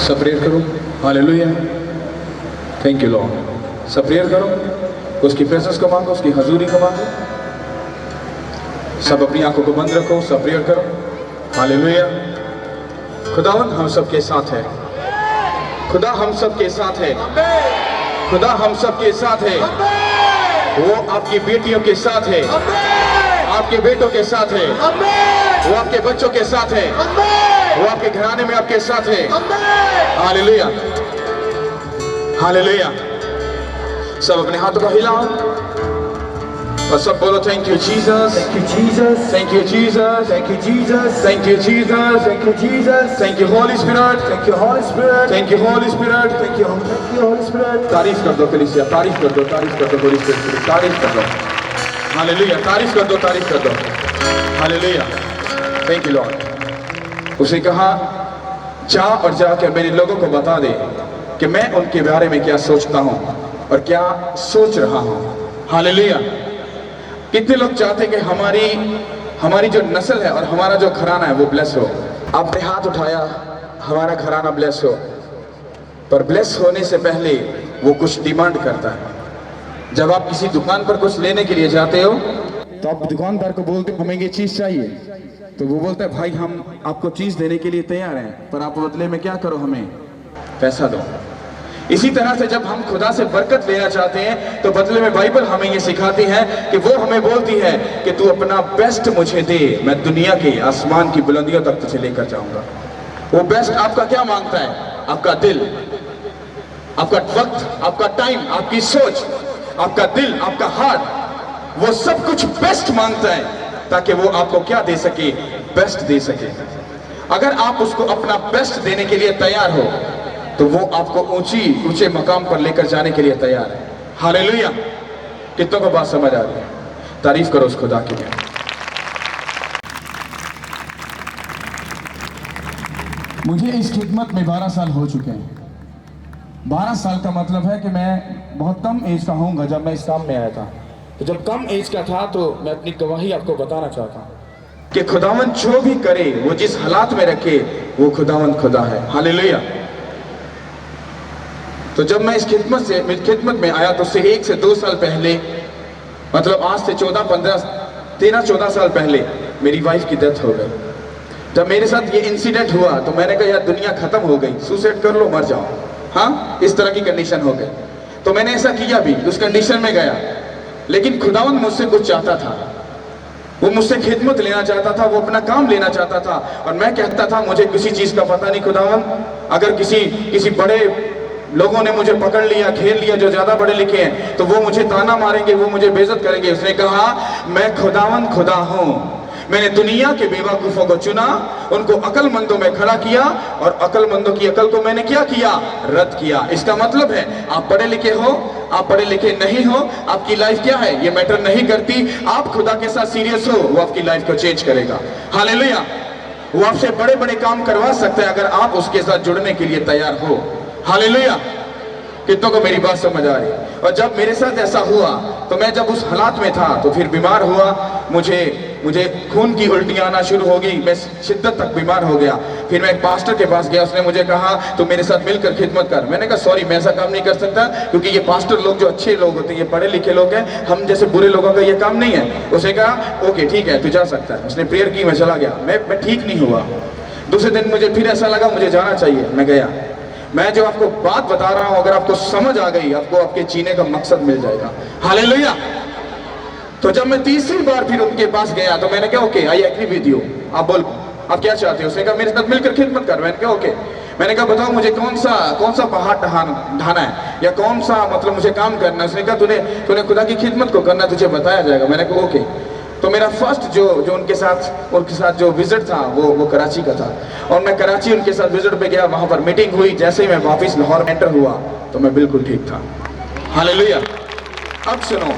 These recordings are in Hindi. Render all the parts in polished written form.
सब प्रेयर करो। Hallelujah, thank you Lord. सब प्रेयर करो, उसकी प्रेजेंस को मांगो, उसकी हजूरी को मांगो। सब अपनी आंखों को बंद रखो, सब प्रेयर करो। हालेलुया। खुदावन हम सबके साथ है, खुदा हम सबके साथ है, खुदा हम सबके साथ है। वो आपकी बेटियों के साथ है, आपके बेटों के साथ है, वो आपके बच्चों के साथ है, वो आपके घराने में आपके साथ है। Hallelujah, hallelujah. सब अपने हाथों को हिलाओ और सब बोलो thank you Jesus, Thank you, Jesus. Thank you Jesus, Thank you, Jesus. Thank you Jesus, Thank you, Jesus. Thank you Holi spirit, Thank you, Holy Spirit. Thank you Holi spirit. Thank you, Holy Spirit. तारीफ कर दो कलीसिया, तारीफ कर दो, तारीफ कर दो होली स्पिरिट की, तारीफ कर दो। हालेलुया, तारीफ कर दो, तारीफ कर दो। Hallelujah, thank you Lord. उसे कहा जा और जाकर मेरे लोगों को बता दे कि मैं उनके बारे में क्या सोचता हूँ और क्या सोच रहा हूँ। हालेलुया। कितने लोग चाहते कि हमारी जो नस्ल है और हमारा जो घराना है वो ब्लेस हो। आपने हाथ उठाया, हमारा घराना ब्लेस हो, पर ब्लेस होने से पहले वो कुछ डिमांड करता है। जब आप किसी दुकान पर कुछ लेने के लिए जाते हो तो आप दुकानदार को बोलते हो हमें ये चीज चाहिए, तो वो बोलता है भाई हम आपको चीज देने के लिए तैयार हैं, पर आप बदले में क्या करो, हमें पैसा दो। इसी तरह से जब हम खुदा से बरकत लेना चाहते हैं तो बदले में बाइबल हमें ये सिखाती है कि वो हमें बोलती है कि तू अपना बेस्ट मुझे दे, मैं दुनिया के आसमान की बुलंदियों तक तुझे लेकर जाऊंगा। वो बेस्ट आपका क्या मांगता है? आपका दिल, आपका वक्त, आपका टाइम, आपकी सोच, आपका दिल, आपका हार्ट, वो सब कुछ बेस्ट मांगता है ताकि वो आपको क्या दे सके? बेस्ट दे सके। अगर आप उसको अपना बेस्ट देने के लिए तैयार हो तो वो आपको ऊंचे मकाम पर लेकर जाने के लिए तैयार है। हालेलुया। कितनों को बात समझ आ रही है? तारीफ करो उस खुदा की। मुझे इस खिदमत में 12 साल हो चुके हैं। 12 साल का मतलब है कि मैं बहुत कम एज का होऊंगा जब मैं इस काम में आया था। तो जब कम एज का था तो मैं अपनी गवाही आपको बताना चाहता हूं कि खुदावन जो भी करे, वो जिस हालात में रखे, वो खुदावन खुदा है। हालेलुया। तो जब मैं इस खिदमत में आया तो उससे 1 से 2 साल पहले, मतलब आज से 13-14 साल पहले मेरी वाइफ की डेथ हो गई। जब मेरे साथ ये इंसिडेंट हुआ तो मैंने कहा यार दुनिया खत्म हो गई, सुसाइड कर लो, मर जाओ। हाँ, इस तरह की कंडीशन हो गई। तो मैंने ऐसा किया भी, उस कंडीशन में गया, लेकिन खुदावन मुझसे कुछ चाहता था। वो मुझसे खिदमत लेना चाहता था, वो अपना काम लेना चाहता था। और मैं कहता था मुझे किसी चीज का पता नहीं खुदावन, अगर किसी बड़े लोगों ने मुझे पकड़ लिया, घेर लिया, जो ज्यादा पढ़े लिखे हैं, तो वो मुझे ताना मारेंगे, वो मुझे बेइज्जत करेंगे। उसने कहा मैं खुदावन खुदा हूं। मैंने दुनिया के बेवकूफों को चुना, उनको अकलमंदों में खड़ा किया और अकलमंदों की अकल को मैंने क्या किया? रद्द किया। इसका मतलब है आप पढ़े लिखे हो, आप पढ़े लिखे नहीं हो, आपकी लाइफ क्या है ये मैटर नहीं करती। आप खुदा के साथ सीरियस हो, वो आपकी लाइफ को चेंज करेगा। हालेलुया। वो आपसे बड़े बड़े काम करवा सकता है अगर आप उसके साथ जुड़ने के लिए तैयार हो। हालेलुया। कितनों को मेरी बात समझ आ रही? और जब मेरे साथ ऐसा हुआ तो मैं जब उस हालात में था तो फिर बीमार हुआ, मुझे खून की उल्टियां आना शुरू हो गई, मैं शिद्दत तक बीमार हो गया। फिर मैं एक पास्टर के पास गया, उसने मुझे कहा तो मेरे साथ मिलकर खिदमत कर। मैंने कहा सॉरी, मैं ऐसा काम नहीं कर सकता, क्योंकि ये पास्टर लोग जो अच्छे लोग होते हैं, ये पढ़े लिखे लोग हैं, हम जैसे बुरे लोगों का ये काम नहीं है। उसने कहा ओके ठीक है तू जा सकता है। उसने प्रेयर की, मैं चला गया। मैं ठीक नहीं हुआ। दूसरे दिन मुझे फिर ऐसा लगा मुझे जाना चाहिए, मैं गया। मैं जो आपको बात बता रहा हूं, अगर आपको समझ आ गई, आपको आपके जीने का मकसद मिल जाएगा। हालेलुया। तो जब मैं तीसरी बार फिर उनके पास गया तो मैंने कहा okay I agree with you, आप बोल आप क्या चाहते हो? उसने कहा मेरे साथ मिलकर खिदमत कर। मैंने कहा ओके। मैंने कहा बताओ मुझे कौन सा पहाड़ ढाना है या कौन सा मतलब मुझे काम करना है? उसने कहा तूने खुदा की खिदमत को करना, तुझे बताया जाएगा। मैंने कहा ओके। तो मेरा फर्स्ट जो उनके साथ जो विजिट था वो कराची का था, और मैं कराची उनके साथ विजिट पे गया। वहां पर मीटिंग हुई। जैसे ही मैं वापस लाहौर एंटर हुआ तो मैं बिल्कुल ठीक था। हालेलुया। अब सुनो,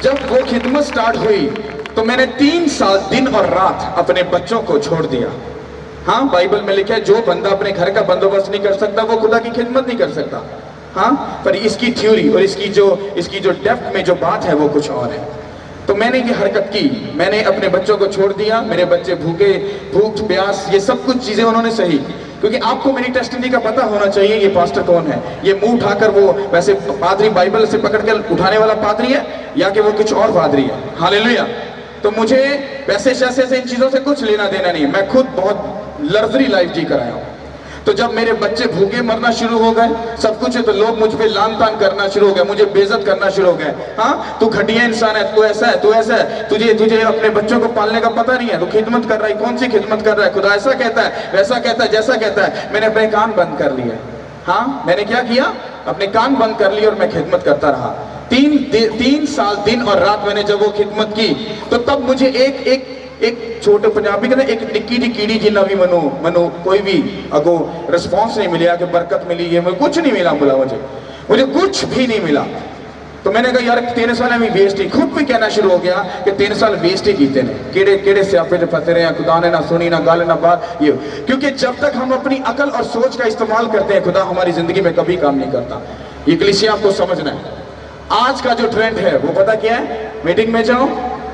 जब वो खिदमत स्टार्ट हुई तो मैंने 3 साल दिन और रात अपने बच्चों को छोड़ दिया। हाँ, बाइबल में लिखा है जो बंदा अपने घर का बंदोबस्त नहीं कर सकता वो खुदा की खिदमत नहीं कर सकता। हाँ, पर इसकी थ्योरी और इसकी जो डेप्थ में जो बात है वो कुछ और है। तो मैंने ये हरकत की, मैंने अपने बच्चों को छोड़ दिया। मेरे बच्चे भूख प्यास ये सब कुछ चीजें उन्होंने सही, क्योंकि आपको मेरी टेस्टिनी का पता होना चाहिए ये पास्टर कौन है। ये मुंह उठाकर वो वैसे पादरी बाइबल से पकड़कर उठाने वाला पादरी है या कि वो कुछ और पादरी है। हालेलुया। तो मुझे पैसे शैसे से इन चीजों से कुछ लेना देना नहीं। मैं खुद बहुत लग्जरी लाइफ जी कर आया हूं। तो जब मेरे बच्चे भूखे मरना शुरू हो गए, सब कुछ है, तो लोग मुझ पे लान तान करना शुरू हो गए, मुझे बेइज्जत करना शुरू हो गए। हाँ, तू घटिया इंसान है, तू ऐसा है, तू ऐसा है, तुझे अपने बच्चों को पालने का पता नहीं है, तू खिदमत कर रहा है, कौन सी खिदमत कर रहा है, खुदा ऐसा कहता है, वैसा कहता है, जैसा कहता है। मैंने अपने कान बंद कर लिए। हाँ, मैंने क्या किया, अपने कान बंद कर लिए और मैं खिदमत करता रहा। 3 साल दिन और रात मैंने जब वो खिदमत की, तो तब मुझे एक छोटे पंजाबी कहते एक निक्की जी कीड़ी जिन्ना भी मनो कोई भी अगो रिस्पॉन्स नहीं मिला कि बरकत मिली, ये मुझे कुछ नहीं मिला। बोला मुझे कुछ भी नहीं मिला। तो मैंने कहा यार 3 साल में वेस्ट ही, खुद भी कहना शुरू हो गया कि 3 साल वेस्ट ही कीते ने, केड़े स्यापे ते फंसे रहे हैं, खुदा ने ना सुनी ना गल ना बात। ये क्योंकि जब तक हम अपनी अकल और सोच का इस्तेमाल करते हैं, खुदा हमारी जिंदगी में कभी काम नहीं करता। ये कलीसिया आपको समझना है। आज का जो ट्रेंड है वो पता क्या है, मीटिंग में जाओ,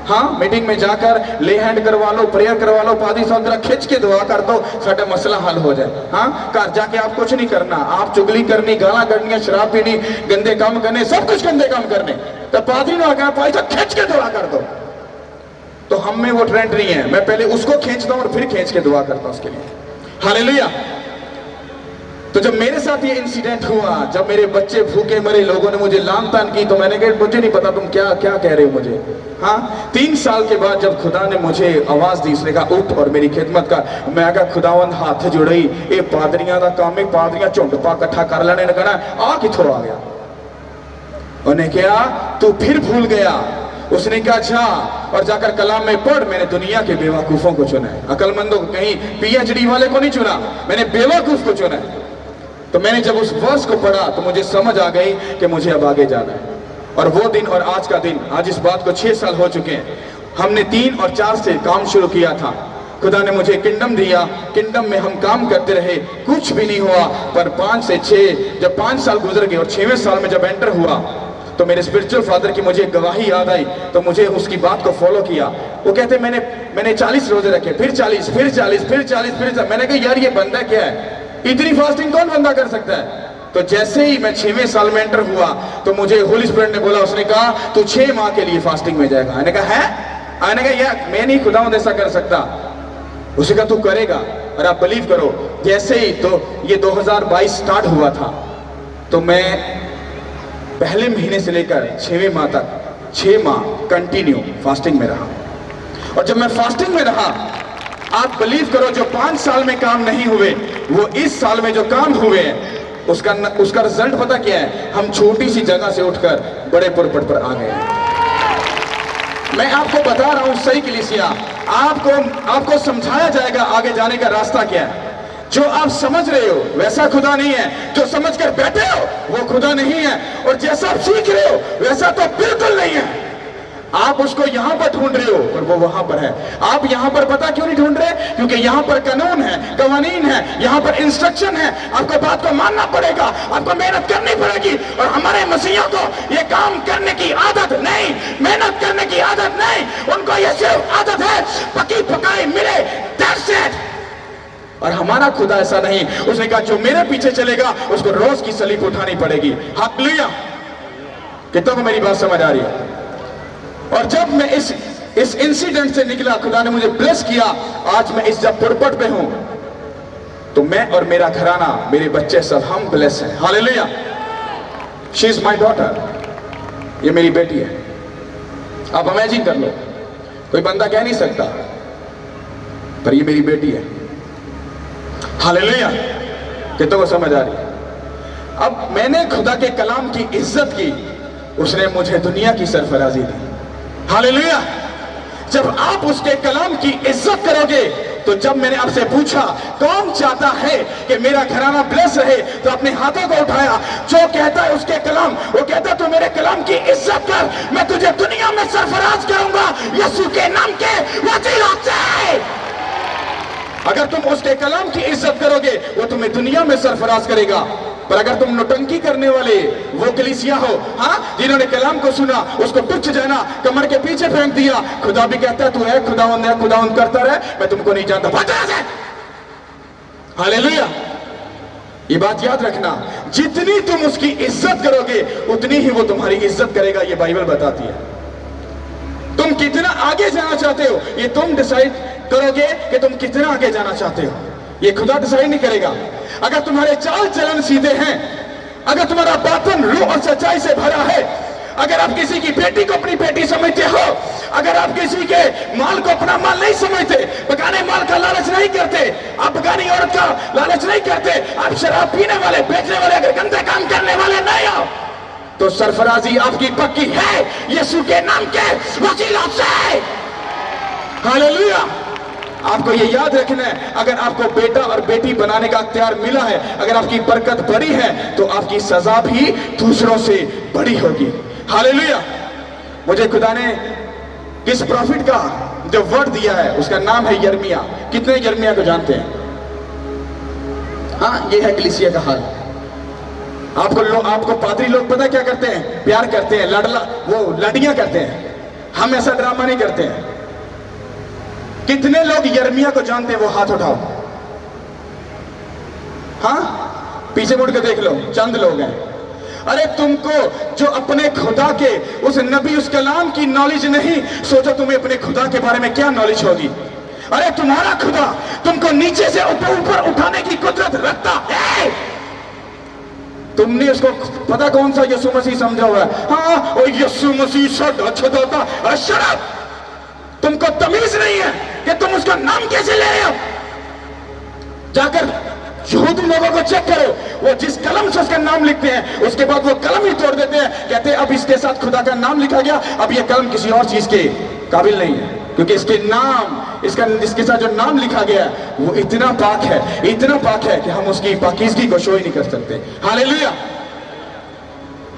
हाँ मीटिंग में जाकर ले हैंड करवा लो, प्रेयर करवा लो, पादी साहब जरा खिंच के दुआ कर दो, साडा मसला हल हो जाए। हाँ, घर जाके आप कुछ नहीं करना, आप चुगली करनी, गाला कढ़नियां, शराब पीनी, गंदे काम करने, सब कुछ गंदे काम करने। तो पादरी ने कहा पादी साहब खिंच के दुआ कर दो। तो हम में वो ट्रेंड नहीं है। मैं पहले उसको खींचता हूं और फिर खींच के दुआ करता हूं उसके लिए। हालेलुया। तो जब मेरे साथ ये इंसिडेंट हुआ, जब मेरे बच्चे भूखे मरे, लोगों ने मुझे लान तान की, तो मैंने कहा मुझे नहीं पता तुम क्या क्या कह रहे हो मुझे। हाँ, 3 साल के बाद जब खुदा ने मुझे आवाज दी, उसने कहा उठ और मेरी खिदमत कर। मैं कहा खुदावंद हाथ जोड़ई, ये पादरियां का काम है, पादरियां झुंड पा इकट्ठा कर लेने ने कहना आ किथों आ गया। उन्हें कहा तू फिर भूल गया। उसने कहा जा और जाकर कलाम में पढ़, मैंने दुनिया के बेवकूफों को चुना है, अकलमंदों को, कहीं PhD वाले को नहीं चुना, मैंने बेवकूफ को चुना है। तो मैंने जब उस वर्स को पढ़ा तो मुझे समझ आ गई कि मुझे अब आगे जाना है। और वो दिन और आज का दिन, आज इस बात को 6 साल हो चुके हैं। हमने 3 और 4 से काम शुरू किया था। खुदा ने मुझे किंगडम दिया, किंगडम में हम काम करते रहे, कुछ भी नहीं हुआ। पर 5 से 6 जब 5 साल गुजर गए और 6वें साल में जब एंटर हुआ, तो मेरे स्पिरिचुअल फादर की मुझे गवाही याद आई। तो मुझे उसकी बात को फॉलो किया। वो कहते मैंने 40 रोजे रखे, फिर 40, फिर 40, फिर 40, फिर 40। मैंने कहा यार ये बंदा क्या है, इतनी फास्टिंग कौन बंदा कर सकता है। तो जैसे ही मैं 6वें साल में एंटर हुआ तो मुझे होली स्पिरिट ने बोला, उसने कहा तू 6 माह के लिए फास्टिंग में जाएगा। मैंने कहा है, मैंने कहा यार मैं नहीं खुदावंद ऐसा कर सकता। उसने कहा तू करेगा। और आप बिलीव करो, जैसे ही तो ये 2022 स्टार्ट हुआ था, तो मैं पहले महीने से लेकर 6वें माह तक 6 माह कंटिन्यू फास्टिंग में रहा। और जब मैं फास्टिंग में रहा, आप बिलीव करो, जो 5 साल में काम नहीं हुए वो इस साल में जो काम हुए हैं, उसका रिजल्ट पता क्या है, हम छोटी सी जगह से उठकर बड़े पुरपट पर आ गए। मैं आपको बता रहा हूं सही कलीसिया, आपको समझाया जाएगा आगे जाने का रास्ता क्या है। जो आप समझ रहे हो वैसा खुदा नहीं है, जो समझ कर बैठे हो वो खुदा नहीं है, और जैसा आप सीख रहे हो वैसा तो बिल्कुल नहीं है। आप उसको यहां पर ढूंढ रहे हो पर वो वहां पर है। आप यहां पर पता क्यों नहीं ढूंढ रहे, क्योंकि यहां पर कानून है, कवानीन है, यहां पर इंस्ट्रक्शन है। आपको बात को मानना पड़ेगा, आपको मेहनत करनी पड़ेगी। और हमारे मसीहों को ये काम करने की आदत नहीं, मेहनत करने की आदत नहीं, उनको ये सिर्फ आदत है पकी पकाई मिले, दैट्स इट। और हमारा खुदा ऐसा नहीं। उसने कहा जो मेरे पीछे चलेगा उसको रोज की सलीब उठानी पड़ेगी। हालेलुया। कितनों को मेरी बात समझ आ रही है। और जब मैं इस इंसिडेंट से निकला, खुदा ने मुझे ब्लेस किया, आज मैं इस जब पुरपट पे हूं, तो मैं और मेरा घराना, मेरे बच्चे सब हम ब्लेस हैं। Hallelujah. She is my daughter, ये मेरी बेटी है। आप इमेजिन कर लो, कोई बंदा कह नहीं सकता, पर ये मेरी बेटी है। हालेलुया। कितनों को समझ आ रही है। अब मैंने खुदा के कलाम की इज्जत की, उसने मुझे दुनिया की सरफराजी दी। हालेलुया। जब आप उसके कलाम की इज्जत करोगे, तो जब मैंने आपसे पूछा कौन चाहता है कि मेरा घराना ब्लेस रहे, तो अपने हाथों को उठाया। जो कहता है उसके कलाम, वो कहता तू मेरे कलाम की इज्जत कर, मैं तुझे दुनिया में सरफराज करूंगा यीशु के नाम के वसीले से। अगर तुम उसके कलाम की इज्जत करोगे, वो तुम्हें दुनिया में सरफराज करेगा। पर अगर तुम नौटंकी करने वाले वो कलीसिया हो, हाँ, जिन्होंने कलाम को सुना, उसको तुच्छ जाना, कमर के पीछे फेंक दिया, खुदा भी कहता है तू है खुदावंद करता रहे, मैं तुमको नहीं जानता। हालेलुया। ये बात याद रखना, जितनी तुम उसकी इज्जत करोगे उतनी ही वो तुम्हारी इज्जत करेगा, ये बाइबल बताती है। तुम कितना आगे जाना चाहते हो ये तुम डिसाइड करोगे कि तुम कितना आगे जाना चाहते हो, ये खुदा डिसाइड नहीं करेगा। अगर तुम्हारे चाल चलन सीधे हैं, अगर तुम्हारा बातन रूह और सच्चाई से भरा है, अगर आप किसी की बेटी को अपनी बेटी समझते हो, अगर आप किसी के माल को अपना माल नहीं समझते, बगाने माल का लालच नहीं करते, आप बगानी औरत का लालच नहीं करते, आप शराब पीने वाले, बेचने वाले, अगर गंदे काम करने वाले नहीं हो, तो सरफराजी आपकी पक्की है यीशु के नाम के वसीला से। हालेलुया। आपको ये याद रखना है, अगर आपको बेटा और बेटी बनाने का अख्तियार मिला है, अगर आपकी बरकत बड़ी है, तो आपकी सजा भी दूसरों से बड़ी होगी। हालेलुया। मुझे खुदा ने किस प्रॉफिट का जो वर्ड दिया है उसका नाम है यिर्मयाह। कितने यिर्मयाह को जानते हैं? हाँ, ये है कलीसिया का हाल। आपको पादरी लोग पता क्या करते हैं? प्यार करते हैं, लड़ियां करते हैं। हम ऐसा ड्रामा नहीं करते हैं। कितने लोग यिर्मयाह को जानते हैं? वो हाथ उठाओ। हाँ, पीछे मुड़ के देख लो, चंद लोग हैं। अरे तुमको जो अपने खुदा के उस नबी, उस कलाम की नॉलेज नहीं, सोचो तुम्हें अपने खुदा के बारे में क्या नॉलेज होगी। अरे तुम्हारा खुदा तुमको नीचे से ऊपर उठाने की कुदरत रखता है। तुमने उसको पता कौन सा यीशु मसीह समझा हुआ है? हाँ, और यीशु मसीह छुड़ाता। अरे शट अप, तुमको तमीज नहीं है कि तुम उसका नाम कैसे ले रहे हो। जाकर यहूदी लोगों को चेक करो, वो जिस कलम से उसका नाम लिखते हैं उसके बाद वो कलम ही तोड़ देते हैं, कहते हैं अब इसके साथ खुदा का नाम लिखा गया, अब ये कलम किसी और चीज के काबिल नहीं है, क्योंकि इसके साथ जो नाम लिखा गया है वो इतना पाक है कि हम उसकी पाकीज़गी को शो ही नहीं कर सकते। हालेलुया।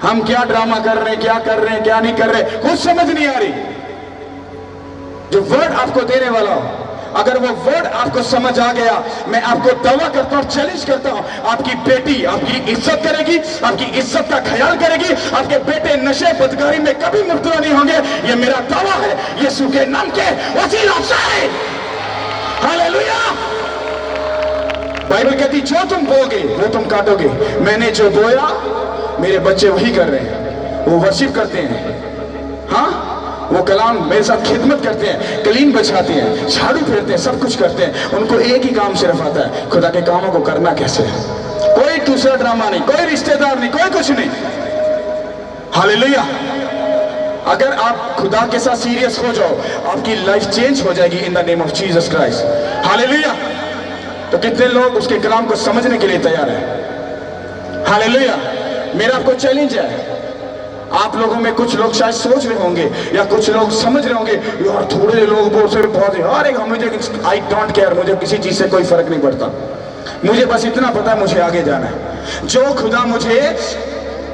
हम क्या ड्रामा कर रहे हैं, क्या कर रहे हैं, क्या नहीं कर रहे, कुछ समझ नहीं आ रही। जो वर्ड आपको देने वाला हो, अगर वो वर्ड आपको समझ आ गया, मैं आपको दावा करता हूं, चैलेंज करता हूं, आपकी बेटी आपकी इज्जत करेगी, आपकी इज्जत का ख्याल करेगी, आपके बेटे नशे बदकारी में कभी मुब्तला नहीं होंगे। ये मेरा दावा है यीशु के नाम के वसीला से। हालेलुया। बाइबल कहती जो तुम बोओगे वो तुम काटोगे। मैंने जो बोया मेरे बच्चे वही कर रहे हैं, वो वर्शिप करते हैं। हाँ, वो कलाम मेरे साथ खिदमत करते हैं, कलीन बचाते हैं, झाड़ू फेरते हैं, सब कुछ करते हैं। उनको एक ही काम सिर्फ आता है, खुदा के कामों को करना कैसे है। कोई दूसरा ड्रामा नहीं, कोई रिश्तेदार नहीं, कोई कुछ नहीं। हालेलुया। अगर आप खुदा के साथ सीरियस हो जाओ, आपकी लाइफ चेंज हो जाएगी in the name of Jesus Christ. Hallelujah. तो कितने लोग उसके कलाम को समझने के लिए तैयार हैं? हालेलुया। मेरा आपको चैलेंज है, आप लोगों में कुछ लोग शायद सोच रहे होंगे या कुछ लोग समझ रहे होंगे, यार थोड़े लोग बहुत मुझे आई डोंट केयर, मुझे किसी चीज से कोई फर्क नहीं पड़ता, मुझे बस इतना पता है मुझे आगे जाना है। जो खुदा मुझे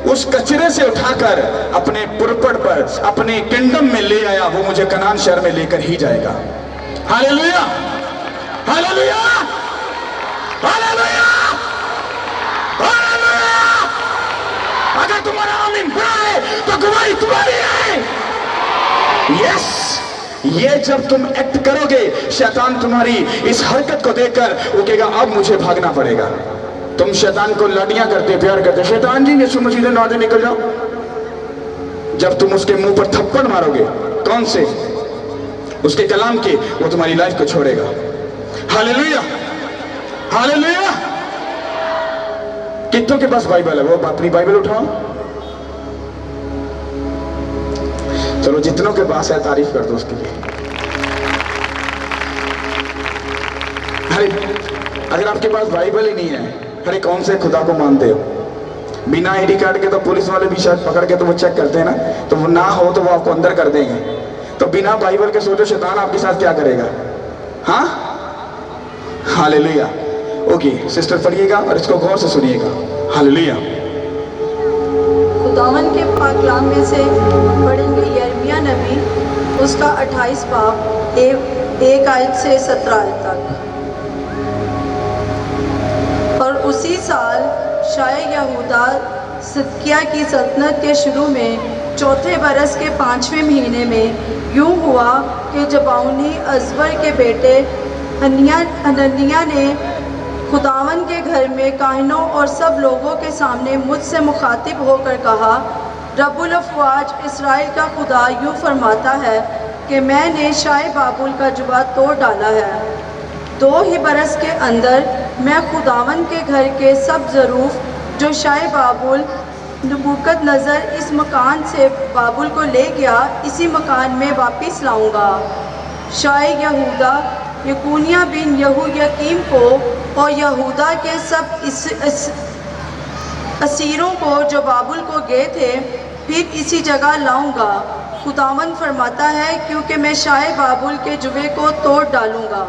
उस कचरे से उठाकर अपने पुरपट पर, अपने किंगडम में ले आया, वो मुझे कनान शहर में लेकर ही जाएगा। हालेलुया। हालेलुया। हालेलुया। अगर तुम्हारा आमीन बुरा है तो गवाही तुम्हारी है। यस, ये जब तुम एक्ट करोगे, शैतान तुम्हारी इस हरकत को देखकर वो कहेगा अब मुझे भागना पड़ेगा। तुम शैतान को लाडियां करते, प्यार करते, शैतान जी यीशु मसीह से नादे निकल जाओ। जब तुम उसके मुंह पर थप्पड़ मारोगे, कौन से? उसके कलाम के, वो तुम्हारी लाइफ को छोड़ेगा। हालेलुया। हालेलुया। कितनों के पास बाइबल है? वो अपनी बाइबल उठाओ। चलो, जितनों के पास है तारीफ कर दो उसके लिए। अरे अगर आपके पास बाइबल ही नहीं है, अरे कौन से खुदा को मानते हो? बिना आईडी कार्ड के तो पुलिस वाले भी शायद पकड़ के तो वो चेक करते हैं ना, तो वो ना हो तो वो आपको अंदर कर देंगे। तो बिना बाइबल के सोचो शैतान आपके साथ क्या करेगा। हाँ, हालेलुया। ओके सिस्टर, पढ़िएगा और इसको गौर से सुनिएगा। हालेलुया। खुदावन के पाक कलाम में से पढ़ेंगे यिर्मयाह नबी, उसका 28 बाब 1 आयत से 17 आयत तक। और उसी साल शाह यहूदा सिदकिय्याह की सल्तनत के शुरू में चौथे बरस के 5वें महीने में यूं हुआ कि जबाउनी अजवर के बेटे हननिया ने खुदावन के घर में काहिनों और सब लोगों के सामने मुझसे मुखातिब होकर कहा, रब्बुल अफ़वाज इस्राएल का खुदा यूँ फरमाता है कि मैंने शाह बाबुल का जुबा तोड़ डाला है। 2 ही बरस के अंदर मैं खुदावन के घर के सब ज़रूफ जो शाह बाबुल नबूकदनज़र इस मकान से बाबुल को ले गया, इसी मकान में वापस लाऊंगा। शाह यहूदा यकूनिया बिन यहूयकीम को और यहूदा के सब असीरों को जो बाबुल को गए थे फिर इसी जगह लाऊंगा। खुदावन फरमाता है, क्योंकि मैं शाह बाबुल के जुबे को तोड़ डालूंगा।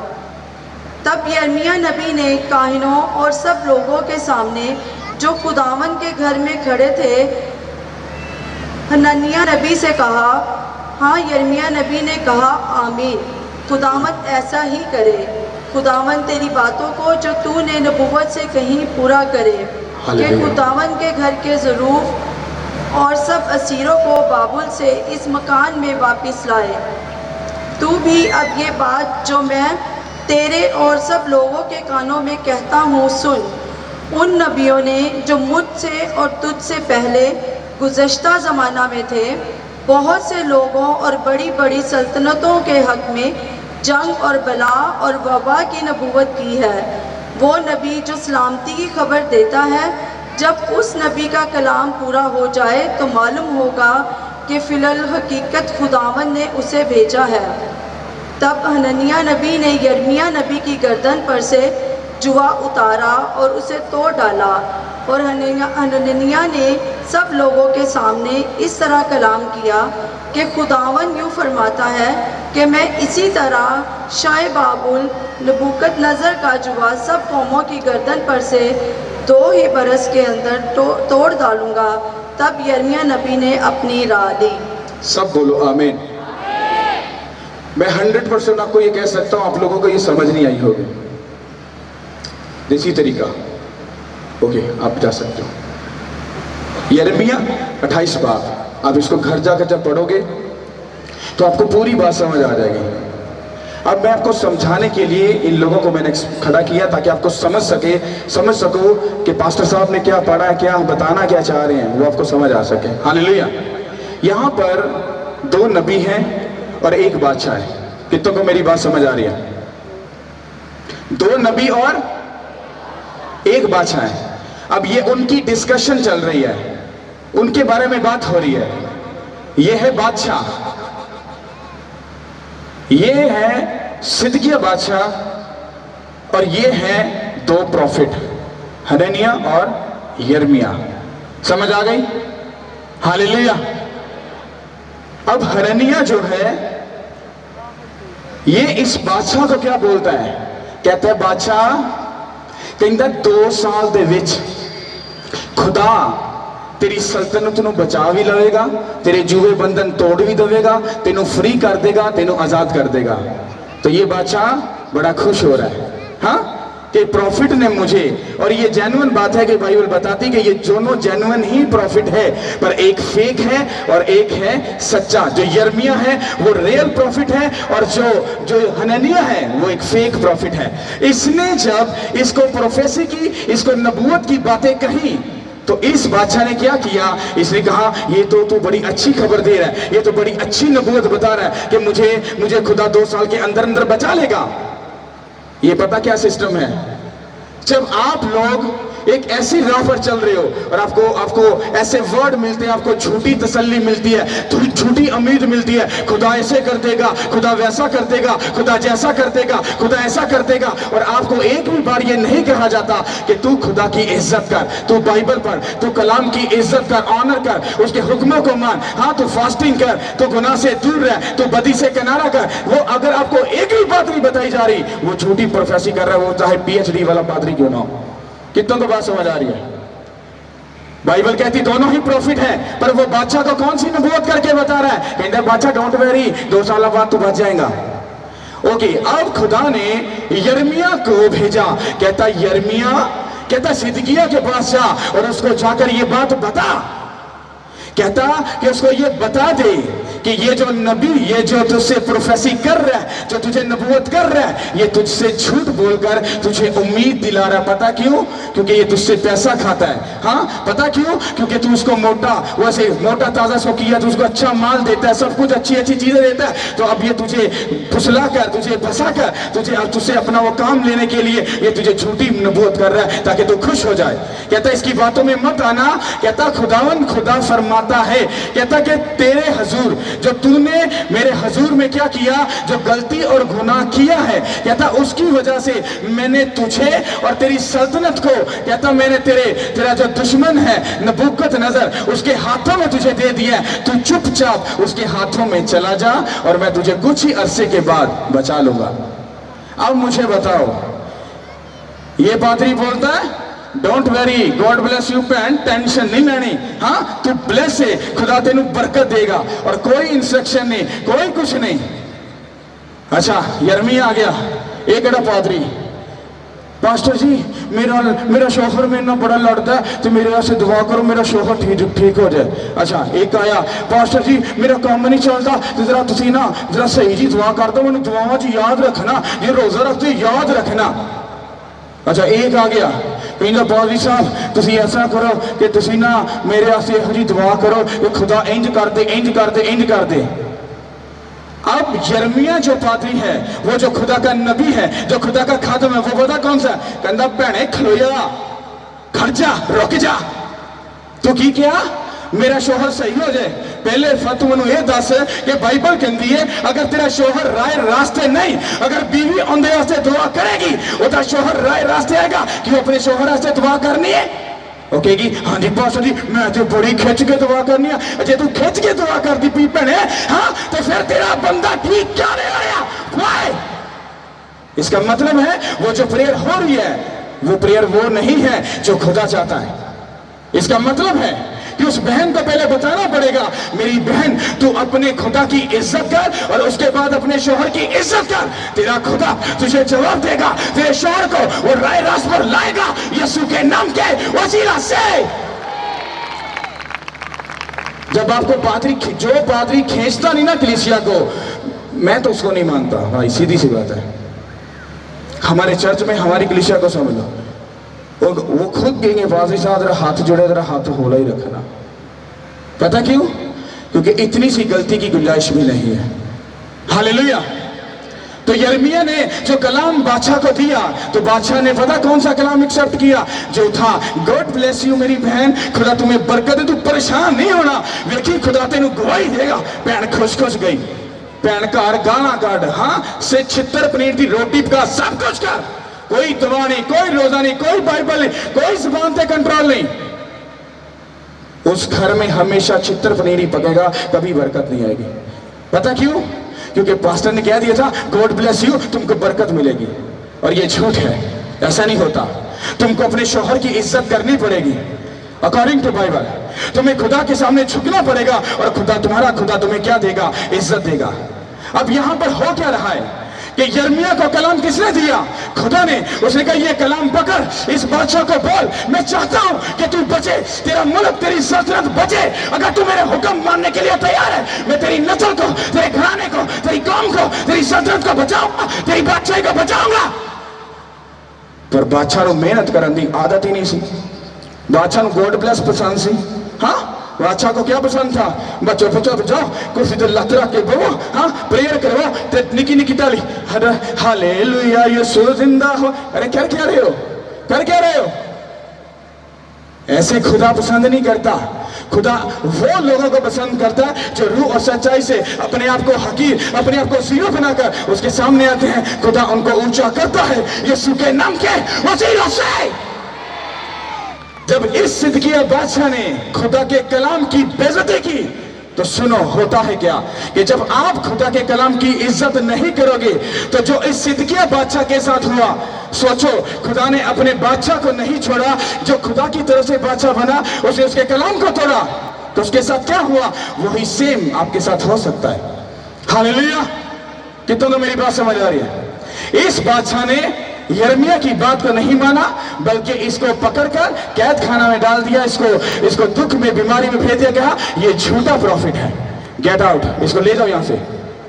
तब यिर्मयाह नबी ने काहिनों और सब लोगों के सामने जो खुदावन के घर में खड़े थे हनन्याह नबी से कहा। हाँ, यिर्मयाह नबी ने कहा, आमीन, खुदावन ऐसा ही करे। खुदावन तेरी बातों को जो तूने नबुव्वत से कहीं पूरा करे कि खुदावन के घर के ज़रूफ और सब असीरों को बाबुल से इस मकान में वापस लाए। तू भी अब ये बात जो मैं तेरे और सब लोगों के कानों में कहता हूँ सुन। उन नबियों ने जो मुझसे और तुझसे पहले गुज़श्ता ज़माना में थे, बहुत से लोगों और बड़ी बड़ी सल्तनतों के हक़ में जंग और बला और वबा की नबूवत की है। वो नबी जो सलामती की खबर देता है, जब उस नबी का कलाम पूरा हो जाए तो मालूम होगा कि फ़िलहाल हकीकत खुदावन ने उसे भेजा है। तब हनन्याह नबी ने यिर्मयाह नबी की गर्दन पर से जुआ उतारा और उसे तोड़ डाला। और हनन्याह ने सब लोगों के सामने इस तरह कलाम किया कि खुदावन यूँ फरमाता है कि मैं इसी तरह शाह बाबुल नबूकदनज़र का जुआ सब कौमों की गर्दन पर से 2 ही बरस के अंदर तोड़ डालूँगा। तब यिर्मयाह नबी ने अपनी राह ली। सब बोलो आमीन। मैं 100% आपको ये कह सकता हूँ, आप लोगों को ये समझ नहीं आई होगी। देसी तरीका, ओके, आप जा सकते हो। यिर्मयाह 28 बाब, आप इसको घर जाकर जब पढ़ोगे तो आपको पूरी बात समझ आ जाएगी। अब मैं आपको समझाने के लिए इन लोगों को मैंने खड़ा किया ताकि आपको समझ सको कि पास्टर साहब ने क्या पढ़ा है, क्या बताना क्या चाह रहे हैं, वो आपको समझ आ सके। हालेलुया। यहाँ पर 2 नबी हैं और 1 बादशाह है। कितनों को मेरी बात समझ आ रही है? 2 नबी और 1 बादशाह है। अब ये उनकी डिस्कशन चल रही है, उनके बारे में बात हो रही है। ये है बादशाह, ये है सिदकिय्याह बादशाह और ये है 2 प्रॉफिट, हनन्याह और यिर्मयाह। समझ आ गई? हालेलुया। अब हनन्याह जो है ये इस बादशाह को क्या बोलता है? कहता है बादशाह, कहता 2 साल दे विच खुदा तेरी सल्तनत नूं बचा भी लवेगा, तेरे जुए बंधन तोड़ भी देगा, तेनों फ्री कर देगा, तेनों आजाद कर देगा। तो ये बादशाह बड़ा खुश हो रहा है, हाँ, कि प्रॉफिट ने मुझे, और ये जेन्युइन बात है कि बाइबल बताती कि ये दोनों जेन्युइन ही प्रॉफिट है, पर एक फेक है और एक है सच्चा। जो यिर्मयाह है वो रियल प्रॉफिट है और जो हनन्याह है वो एक फेक प्रॉफिट है। इसने जब इसको प्रोफेसी की, इसको नबूवत की बातें कही, तो इस बादशाह ने क्या किया? इसने कहा ये तो तू बड़ी अच्छी खबर दे रहा है, ये तो बड़ी अच्छी नबूवत बता रहा है कि मुझे खुदा 2 साल के अंदर अंदर बचा लेगा। ये पता क्या सिस्टम है? जब आप लोग एक ऐसी राह पर चल रहे हो और आपको ऐसे वर्ड मिलते हैं, आपको झूठी तसल्ली मिलती है, झूठी उम्मीद मिलती है, खुदा ऐसे कर देगा, खुदा वैसा कर देगा, खुदा जैसा कर देगा, खुदा ऐसा कर देगा, और आपको एक भी बार ये नहीं कहा जाता कि तू खुदा की इज्जत कर, तू बाइबल पढ़, तू कलाम की इज्जत कर, ऑनर कर, उसके हुक्मों को मान, हाँ तू फास्टिंग कर, तू गुनाह से दूर रह, तू बदी से किनारा कर। वो अगर आपको एक भी बात नहीं बताई जा रही, वो झूठी प्रोफेसी कर रहा है, वो चाहे PhD वाला पादरी क्यों ना हो। कितनों को बात समझ आ रही है? बाइबल कहती दोनों ही प्रॉफिट है, पर वो बादशाह को कौन सी नबूवत करके बता रहा है? कहता है बादशाह डोंट वेरी, 2 साल बाद तू बच जाएगा। ओके, अब खुदा ने यिर्मयाह को भेजा। कहता यिर्मयाह, कहता सिदकिय्याह के पास जा और उसको जाकर ये बात बता कहता कि उसको ये बता दे कि ये जो नबी, ये जो तुझसे प्रोफेसी कर रहा है, जो तुझे नबूवत कर रहा है, ये तुझसे झूठ बोलकर तुझे उम्मीद दिला रहा है। पता क्यों? क्योंकि ये तुझसे पैसा खाता है। हाँ, पता क्यों? क्योंकि तू उसको मोटा, वैसे मोटा ताजा सो किया, तू उसको अच्छा माल देता है, सब कुछ अच्छी अच्छी चीजें देता है, तो अब ये तुझे फुसला कर, तुझे फंसा कर, तुझसे अपना वो काम लेने के लिए ये तुझे झूठी नबूवत कर रहा है ताकि तू खुश हो जाए। कहता इसकी बातों में मत आना। कहता खुदावन खुदा फरमाता है, कहता कि तेरे हजूर, जो तूने मेरे हजूर में क्या किया, जो गलती और गुनाह किया है, कहता उसकी वजह से मैंने तुझे और तेरी सल्तनत को, कहता मैंने तेरा जो दुश्मन है नबूकदनेस्सर, उसके हाथों में तुझे दे दिया। तू चुपचाप उसके हाथों में चला जा और मैं तुझे कुछ ही अरसे के बाद बचा लूंगा। अब मुझे बताओ, ये पादरी बोलता है don't very, God bless you pan, tension नहीं लेनी। हाँ, तू ब्लेस है, खुदा तेनू बरकत देगा, और कोई इंस्ट्रक्शन नहीं, कोई कुछ नहीं। अच्छा, यिर्मयाह आ गया। एक एड़ा पादरी, पास्टर जी मेरा शोहर मेरे ना बड़ा लड़ता है, तो मेरे से दुआ करो मेरा शोहर ठीक हो जाए। अच्छा, एक आया, पास्टर जी मेरा काम नहीं चलता, तो जरा तुसी ना जरा सही जी दुआ कर दो, मैंने दुआवां च याद रखना, ये रोजा रखते याद रखना। अच्छा, एक आ गया, कहना पादरी साहब तुसी ऐसा करो कि तुसी ना मेरे वास्ते यहो जी दुआ करो कि खुदा इंज कर दे, इंज कर दे, इंज कर दे। अब यिर्मयाह जो पादरी है, वो जो खुदा का नबी है, जो खुदा का खादम है, वो पता कौन सा? कहता भैने खलो जा, खड़ जा, रुक जा, तू की क्या? मेरा शोहर सही हो जाए। पहले फत मैनू ये दस कि बाइबल कहती है अगर तेरा शोहर राय रास्ते नहीं, अगर बीवी आंदे वास्ते दुआ करेगी, वो शोहर राय रास्ते आएगा कि वो अपने शोहर वास्ते दुआ करनी है। वो कहेगी हाँ जी पास्टर जी मैं तो बड़ी खिंच के दुआ करनी है। जे तू खिंच के दुआ करती पी भैने, हाँ, तो फिर तेरा बंदा ठीक क्या नहीं आया? Why? इसका मतलब है वो जो प्रेयर हो रही है, वो प्रेयर वो नहीं है जो खुदा चाहता है। इसका मतलब है कि उस बहन को पहले बताना पड़ेगा, मेरी बहन तू अपने खुदा की इज्जत कर और उसके बाद अपने शोहर की इज्जत कर, तेरा खुदा तुझे जवाब देगा, तेरे शोहर को वो राय रास्त पर लाएगा यीशु के नाम के वसीला से। जब आपको जो पादरी खींचता नहीं ना कलीसिया को, मैं तो उसको नहीं मानता भाई, सीधी सी बात है। हमारे चर्च में हमारी कलीसिया को समझ लो, वो खुद कहेंगे पादरी साहब जरा हाथ जोड़े, जरा हाथ होला ही रखना। पता क्यों? क्योंकि इतनी सी गलती की गुंजाइश भी नहीं है। हालेलुया। तो यिर्मयाह ने जो कलाम बादशाह को दिया, तो बादशाह ने पता कौन सा कलाम एक्सेप्ट किया? जो था गॉड ब्लेस यू मेरी बहन, खुदा तुम्हें बरकत दे, तू परेशान नहीं होना, देखी खुदा तेनू गवाही देगा। भैन खुश खुश गई, भैन घर गाना काट, हाँ से छितर पनीर की रोटी पका, सब कुछ कर, कोई दवा नहीं, कोई रोजा नहीं, कोई बाइबल नहीं, कोई जुबान पे कंट्रोल नहीं। उस घर में हमेशा छितर पनीर ही पकेगा, कभी बरकत नहीं आएगी। पता क्यों? क्योंकि पास्टर ने कह दिया था गॉड ब्लेस यू, तुमको बरकत मिलेगी। और ये झूठ है, ऐसा नहीं होता। तुमको अपने शोहर की इज्जत करनी पड़ेगी अकॉर्डिंग टू बाइबल। तुम्हें खुदा के सामने झुकना पड़ेगा और तुम्हारा खुदा तुम्हें क्या देगा? इज्जत देगा। अब यहां पर हो क्या रहा है कि यिर्मयाह को कलाम किसने दिया? खुदा ने। उसने कहा ये कलाम पकड़, इस बादशाह को बोल, मैं चाहता हूं कि तू बचे, तेरा मुल्क, तेरी सल्तनत बचे। अगर तू मेरे हुक्म मानने के लिए तैयार है, मैं तेरी नस्ल को, तेरे घराने को, तेरी कौम को, तेरी सल्तनत को बचाऊंगा, तेरी बादशाही को बचाऊंगा। पर बादशाह को मेहनत करने की आदत ही नहीं सी। बादशाह को गॉड ब्लेस पसंद सी। हाँ, बादशाह को क्या पसंद था? बच्चों बच्चों बचाओ, कुर्सी तो लत रख के बो, हाँ प्रेयर करवाओ, ते निकी निकी ताली, हालेलुया यीशु जिंदा हो। अरे कर क्या रहे हो? कर क्या रहे हो? ऐसे खुदा पसंद नहीं करता। खुदा वो लोगों को पसंद करता है जो रूह और सच्चाई से अपने आप को हकीर, अपने आप को जीरो बनाकर उसके सामने आते हैं। खुदा उनको ऊंचा करता है यीशु के नाम के वसीले से। जब इस सिदकिया बादशाह ने खुदा के कलाम की बेइज्जती की, तो सुनो होता है क्या कि जब आप खुदा के कलाम की इज्जत नहीं करोगे, तो जो इस सिदकिया बादशाह के साथ हुआ, सोचो खुदा ने अपने बादशाह को नहीं छोड़ा, जो खुदा की तरफ से बादशाह बना उसने उसके कलाम को तोड़ा, तो उसके साथ क्या हुआ? वही सेम आपके साथ हो सकता है। हालेलुया। कितनों को मेरी बात समझ आ रही है? इस बादशाह ने यिर्मयाह की बात को नहीं माना, बल्कि इसको पकड़कर कैद खाना में डाल दिया, इसको दुख में, बीमारी में भेज दिया गया। ये झूठा प्रॉफिट है, गेट आउट, इसको ले जाओ यहां से।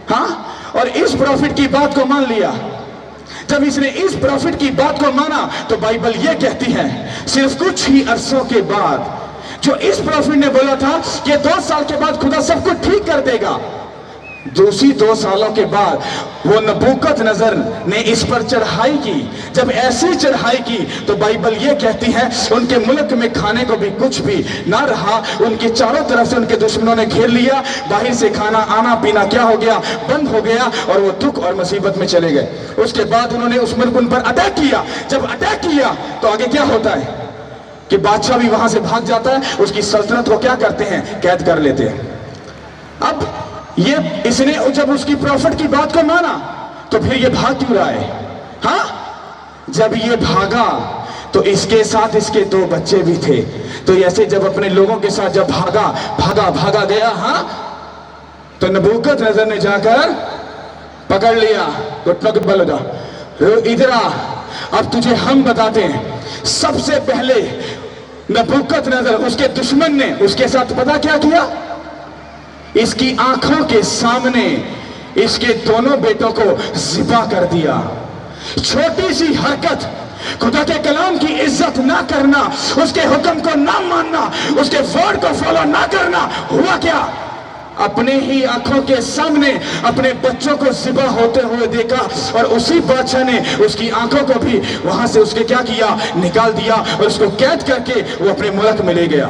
हाँ, और इस प्रॉफिट की बात को मान लिया। जब इसने इस प्रॉफिट की बात को माना तो बाइबल यह कहती है सिर्फ कुछ ही अरसों के बाद, जो इस प्रॉफिट ने बोला था कि 2 साल के बाद खुदा सब कुछ ठीक कर देगा, दूसरी 2 सालों के बाद वो नबूकदनेस्सर ने इस पर चढ़ाई की। जब ऐसी चढ़ाई की तो बाइबल ये कहती है उनके मुल्क में खाने को भी कुछ भी ना रहा। उनके चारों तरफ से उनके दुश्मनों ने घेर लिया, बाहर से खाना आना पीना क्या हो गया, बंद हो गया, और वो दुख और मुसीबत में चले गए। उसके बाद उन्होंने उस मुल्क उन पर अटैक किया। जब अटैक किया तो आगे क्या होता है कि बादशाह भी वहां से भाग जाता है, उसकी सल्तनत को क्या करते हैं, कैद कर लेते हैं। अब ये इसने जब उसकी प्रॉफिट की बात को माना तो फिर ये भाग क्यों रहा है? हाँ, जब ये भागा तो इसके साथ इसके 2 बच्चे भी थे। तो ऐसे जब अपने लोगों के साथ जब भागा गया, हाँ, तो नबूकदनेस्सर ने जाकर पकड़ लिया, घुटनों के बल हो जा, इधर आ, अब तुझे हम बताते हैं। सबसे पहले नबूकदनेस्सर, उसके दुश्मन ने उसके साथ पता क्या किया, इसकी आंखों के सामने इसके दोनों बेटों को ज़िबा कर दिया। छोटी सी हरकत, खुदा के कलाम की इज्जत ना करना, उसके हुक्म को ना मानना, उसके वर्ड को फॉलो ना करना, हुआ क्या, अपने ही आंखों के सामने अपने बच्चों को ज़िबा होते हुए देखा, और उसी बादशाह ने उसकी आंखों को भी वहां से उसके क्या किया, निकाल दिया, और उसको कैद करके वो अपने मुल्क में ले गया।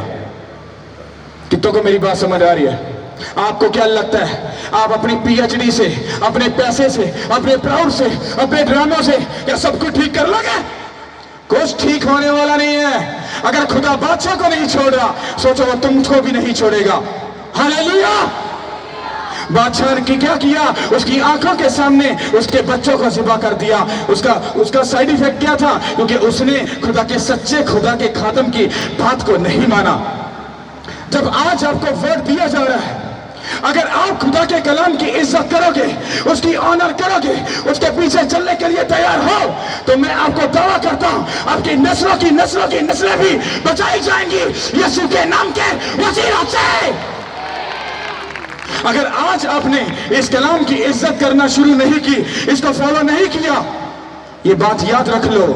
कितनों को मेरी बात समझ आ रही है? आपको क्या लगता है आप अपनी पीएचडी से, अपने पैसे से, अपने प्राउड से, अपने ड्रामों से क्या सब कुछ ठीक कर लोगे? कुछ ठीक होने वाला नहीं है। अगर खुदा बादशाह को नहीं छोड़ रहा, सोचो वो तुमको भी नहीं छोड़ेगा। हालेलुया। बादशाह ने क्या किया, उसकी आंखों के सामने उसके बच्चों को ज़िबा कर दिया। उसका साइड इफेक्ट क्या था, क्योंकि उसने खुदा के सच्चे खुदा के खातम की बात को नहीं माना। जब आज आपको वर्ड दिया जा रहा है, अगर आप खुदा के कलाम की इज्जत करोगे, उसकी ऑनर करोगे, उसके पीछे चलने के लिए तैयार हो, तो मैं आपको दावा करता हूं आपकी नस्लों की नस्लें भी बचाई जाएंगी यीशु के नाम के वसीला से। अगर आज आपने इस कलाम की इज्जत करना शुरू नहीं की, इसको फॉलो नहीं किया, ये बात याद रख लो,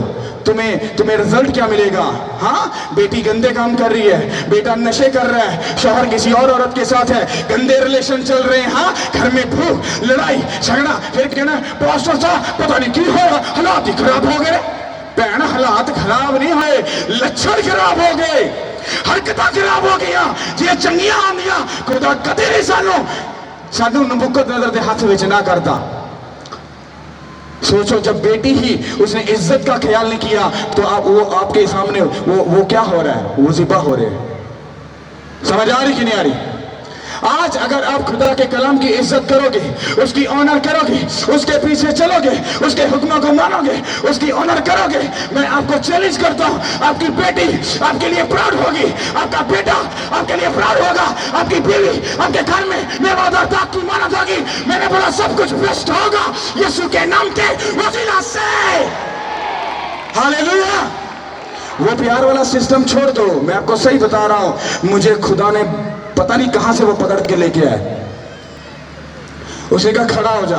तुम्हें रिजल्ट क्या मिलेगा? हाँ, बेटी गंदे काम कर रही है, बेटा नशे कर रहा है, शौहर किसी और औरत के साथ है, गंदे रिलेशन चल रहे हैं, हाँ, घर में भूख, लड़ाई झगड़ा, फिर कहना पास्टर साहब पता नहीं क्यों हो, हालात ही खराब हो गए। भैन, हालात खराब नहीं हुए, लक्षण खराब हो गए, हरकतां खराब हो गई, जे चंगियां आंदियां खुदा कदे नहीं सानू नबूकदनेस्सर दे हाथ विच ना करता। सोचो, जब बेटी ही उसने इज्जत का ख्याल नहीं किया तो वो आपके सामने वो क्या हो रहा है, वो ज़िबा हो रहे हैं। समझ आ रही कि नहीं आ रही? आज अगर आप खुदा के कलाम की इज्जत करोगे, उसकी ऑनर करोगे, उसके पीछे चलोगे, उसके हुक्मों को मानोगे, उसकी ऑनर करोगे, मैं आपको चैलेंज करता हूं, आपकी बेटी आपके लिए प्राउड होगी, आपका बेटा आपके लिए प्राउड होगा, आपकी बीवी आपके घर में मेवादार की मानत होगी। मैंने बोला सब कुछ बेस्ट होगा यीशु के नाम के वसीला से। हालेलुया। वो प्यार वाला सिस्टम छोड़ दो, मैं आपको सही बता रहा हूं, मुझे खुदा ने पता नहीं कहां से वो पकड़ के लेके आए। उसने कहा खड़ा हो जा,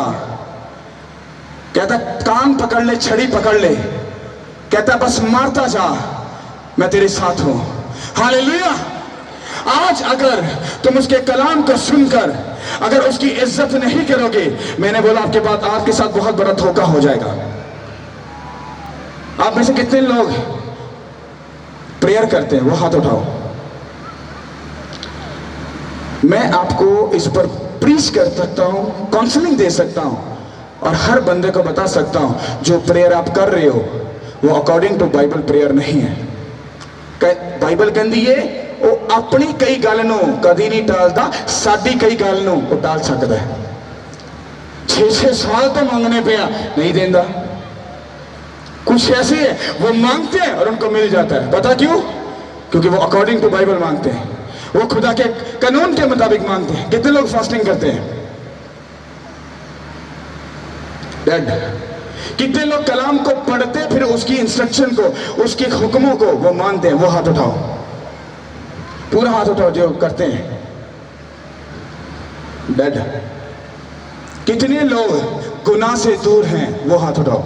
कहता कान पकड़ ले, छड़ी पकड़ ले, कहता बस मारता जा, मैं तेरे साथ हूं। हालेलुया। आज अगर तुम उसके कलाम को सुनकर अगर उसकी इज्जत नहीं करोगे, मैंने बोला आपके बाद आपके साथ बहुत बड़ा धोखा हो जाएगा। आप में से कितने लोग प्रेयर करते हैं, वो हाथ उठाओ। मैं आपको इस पर प्रीच कर सकता हूं, काउंसलिंग दे सकता हूं, और हर बंदे को बता सकता हूं जो प्रेयर आप कर रहे हो वो अकॉर्डिंग टू बाइबल प्रेयर नहीं है। बाइबल कहती है वो अपनी कई गल नूं कदी नहीं टालता, साडी कई गल नूं वो टाल सकता है। 6-6 साल तो मांगने पे नहीं देता। कुछ ऐसे है वो मांगते हैं और उनको मिल जाता है। पता क्यों? क्योंकि वो अकॉर्डिंग टू बाइबल मांगते हैं, वो खुदा के कानून के मुताबिक मांगते हैं। कितने लोग फास्टिंग करते हैं? डेड। कितने लोग कलाम को पढ़ते फिर उसकी इंस्ट्रक्शन को, उसके हुक्मों को वो मानते हैं? वो हाथ उठाओ, पूरा हाथ उठाओ जो करते हैं। डेड। कितने लोग गुनाह से दूर हैं? वो हाथ उठाओ।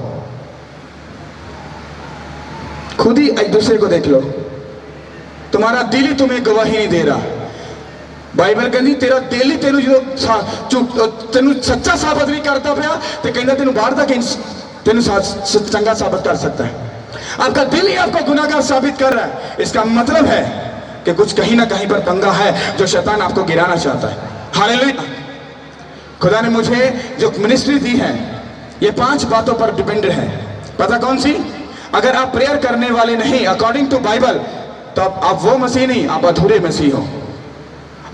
खुद ही एक दूसरे को देख लो, तुम्हारा दिल ही तुम्हें गवाही नहीं दे रहा। बाइबल कहती तेरा दिल ही तेनू जो तेनू सच्चा साबित नहीं करता पाया तो कहता तेनू बाहर तक तेनू चंगा साबित कर सकता है। आपका दिल ही आपको गुनाहगार साबित कर रहा है। इसका मतलब है कि कुछ कहीं ना कहीं पर पंगा है जो शैतान आपको गिराना चाहता है। हालेलुया। खुदा ने मुझे जो मिनिस्ट्री दी है ये 5 बातों पर डिपेंडेड है। पता कौन सी? अगर आप प्रेयर करने वाले नहीं अकॉर्डिंग टू बाइबल तो आप वो मसीह नहीं, आप अधूरे मसीह हो।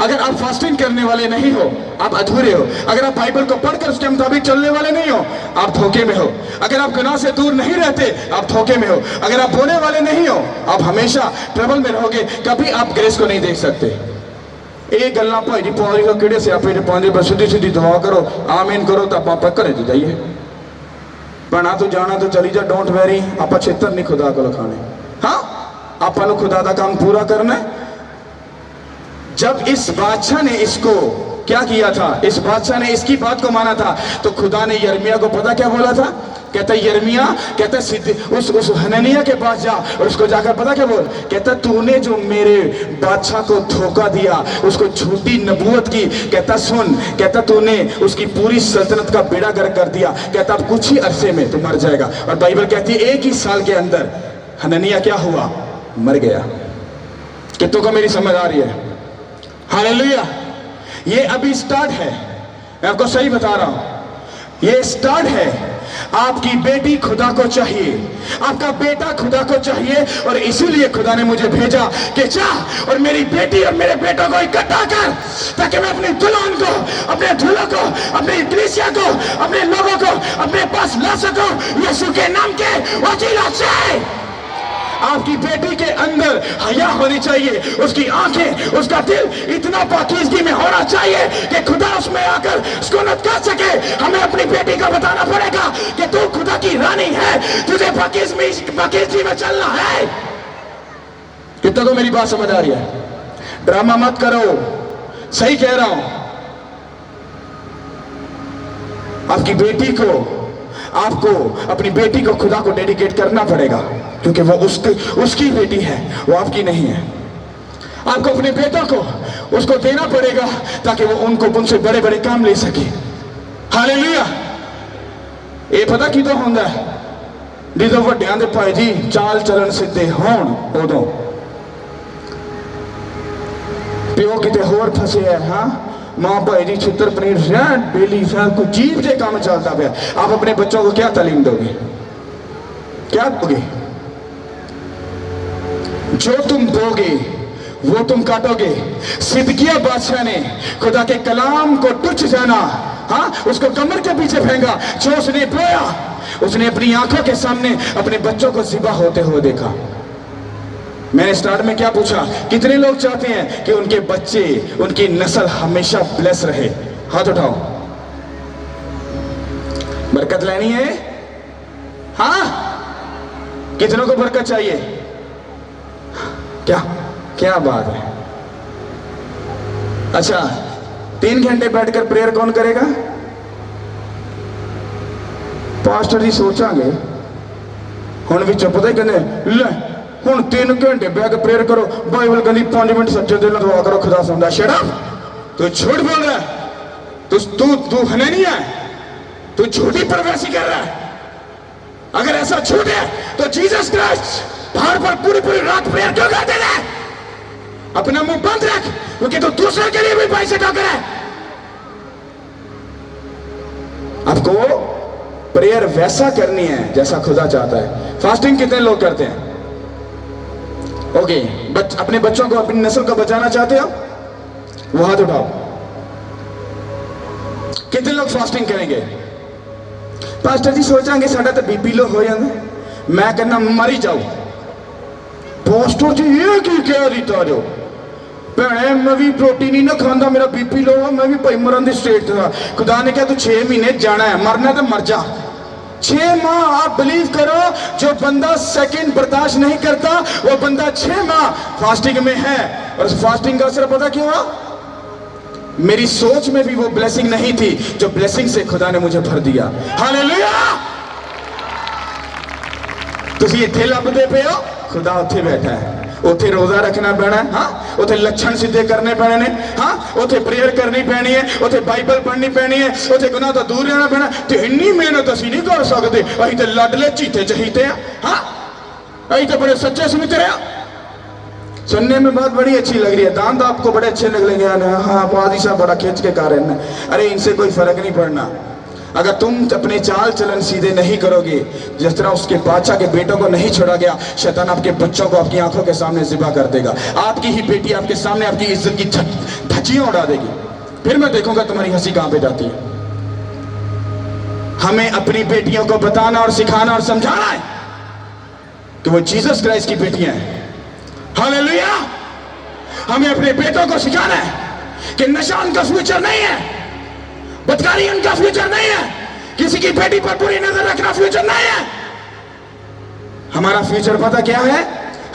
अगर आप फास्टिंग करने वाले नहीं हो आप अधूरे हो। अगर आप बाइबल को पढ़कर उसके मुताबिक चलने वाले नहीं हो आप धोखे में हो। अगर आप गुनाह से दूर नहीं रहते आप धोखे में हो। अगर आप बोने वाले नहीं हो आप हमेशा ट्रबल में रहोगे, कभी आप ग्रेस को नहीं देख सकते। एक गल्ला भाई जी पौधी का किड़े से आप पाँच बस सीधी सीधी दुआ करो, आमीन करो तो आप घरे तो जाइए। बना तो जाना तो चली जा, डोंट वेरी। आप छेतर नहीं खुदा को खाने। हाँ, आपको खुदा का काम पूरा करना है। जब इस बादशाह ने इसको क्या किया था, इस बादशाह ने इसकी बात को माना था तो खुदा ने यिर्मयाह को पता क्या बोला था? कहता यिर्मयाह, कहता उस हननिया के पास जा और उसको जाकर पता क्या बोल? कहता तूने जो मेरे बादशाह को धोखा दिया, उसको झूठी नबूवत की, कहता सुन, कहता तूने उसकी पूरी सल्तनत का बेड़ा गर्क कर दिया। कहता अब कुछ ही अरसे में तू मर जाएगा। और बाइबल कहती है 1 ही साल के अंदर हननिया क्या हुआ? मर गया। कितनों को मेरी समझ आ रही है? हालेलुया। ये अभी स्टार्ट है, मैं आपको सही बता रहा हूं, ये स्टार्ट है। आपकी बेटी खुदा को चाहिए, आपका बेटा खुदा को चाहिए और इसीलिए खुदा ने मुझे भेजा कि जा और मेरी बेटी और मेरे बेटों को इकट्ठा कर ताकि मैं अपनी दुल्हन को, अपने दूल्हों को, अपनी कलीसिया को, अपने लोगों को अपने पास ला सकूं यीशु के नाम के वसीला से। आपकी बेटी के अंदर हया होनी चाहिए, उसकी आंखें, उसका दिल इतना पाकीज़गी में होना चाहिए कि खुदा उसमें आकर उसको न कर सके। हमें अपनी बेटी को बताना पड़ेगा कि तू खुदा की रानी है, तुझे पाकीज़गी में चलना है। कितना को मेरी बात समझ आ रही है? ड्रामा मत करो, सही कह रहा हूं। आपकी बेटी को, आपको अपनी बेटी को खुदा को डेडिकेट करना पड़ेगा क्योंकि वो उसकी बेटी है, वो आपकी नहीं है। आपको अपने बेटों को उसको देना पड़ेगा ताकि वो उनसे बड़े बड़े काम ले सके। हालेलुया। ये पता किदों होंदा है? जिदों वड्डियां दे भाई जी चाल चलन सीधे होण उदों प्यो किते होर फसे है। हाँ, माँ भाई जी छितर पनीर डेली को जीव से काम चलता पाया। आप अपने बच्चों को क्या तालीम दोगे? क्या दोगे? जो तुम दोगे वो तुम काटोगे। सिदकिया बादशाह ने खुदा के कलाम को तुच्छ जाना, हाँ, उसको कमर के पीछे फेंका। जो उसने बोया उसने अपनी आंखों के सामने अपने बच्चों को ज़िबा होते हुए देखा। मैंने स्टार्ट में क्या पूछा? कितने लोग चाहते हैं कि उनके बच्चे, उनकी नस्ल हमेशा ब्लेस रहे? हाथ उठाओ। बरकत लेनी है? हाँ, कितनों को बरकत चाहिए? क्या क्या बात है। अच्छा, 3 घंटे बैठकर प्रेयर कौन करेगा? पास्टर जी सोचांगे हुण भी चुप ही कहने ले हुण 3 घंटे बह के प्रेयर करो। बाइबल कहती 5 मिनट सच्चे दिल दुआ करो, खुदा सुनता। शट अप, तू झूठ बोल रहा है, तू हननिया है, तू झूठी परवैसी कर रहा है। अगर ऐसा झूठ है तो जीसस क्राइस्ट पहाड़ पर पूरी रात प्रेयर क्यों करते रहे? अपना मुंह बंद रख क्योंकि तू दूसरे के लिए भी पैसे ठोकर है। आपको प्रेयर वैसा करनी है जैसा खुदा चाहता है। फास्टिंग कितने लोग करते हैं? ओके, अपने बच्चों को, अपनी नस्ल को बचाना चाहते हो? वो हाथ उठाओ। कितने लोग फास्टिंग करेंगे? पास्टर जी सोचांगे साडा तो बीपी लो हो जाता। मैं कहना मरी जाओ। पास्टर जी ये की कह दिता जो भैने मैं भी प्रोटीन नहीं ना खाता, मेरा बीपी लो है, मैं भी भाई मरन की स्टेट था। खुदा ने कहा तू 6 महीने जाना है, मरना तो मर जा। 6 माह आप बिलीव करो, जो बंदा सेकंड बर्दाश्त नहीं करता वो बंदा 6 माह फास्टिंग में है। और उस फास्टिंग का असर पता क्यों हुआ? मेरी सोच में भी वो ब्लेसिंग नहीं थी जो ब्लेसिंग से खुदा ने मुझे भर दिया। हालेलुया। तुसी इत्थे लभदे पे हो, खुदा उत्थे बैठा है। उत्थे रोजा रखना पैना है, हाँ, उत्थे लक्षण सिद्धे करने पैने ने, हाँ, उत्थे प्रेयर करनी पैनी है, उत्थे बाइबल पढ़नी पैनी है, उत्थे गुनाह तो दूर रहना पैना। ते इन्नी मेहनत असीं नहीं कर सकते, असीं ते लाडले चीते चहीते हैं, हाँ, असीं तो बड़े सच्चे सुमित्रे हैं। सुनने में बात बड़ी अच्छी लग रही है, दांत आपको बड़े अच्छे लगेंगे, हाँ पादी साहब बड़ा खींच के कार है। अरे इनसे कोई फर्क नहीं पड़ना। अगर तुम अपने चाल चलन सीधे नहीं करोगे, जिस तरह उसके बादशाह के बेटों को नहीं छोड़ा गया, शैतान आपके बच्चों को आपकी आंखों के सामने ज़िबा कर देगा। आपकी ही बेटी आपके सामने आपकी इज्जत की धज्जियां उड़ा देगी। फिर मैं देखूंगा तुम्हारी हंसी कहां पे जाती है। हमें अपनी बेटियों को बताना और सिखाना और समझाना है कि वो जीसस क्राइस्ट की बेटियां हैं। हालेलुया। हमें अपने बेटों को सिखाना है कि नशा उनका फ्यूचर नहीं है, बदकारी उनका फ्यूचर नहीं है, किसी की बेटी पर बुरी नजर रखना फ्यूचर नहीं है। हमारा फ्यूचर पता क्या है?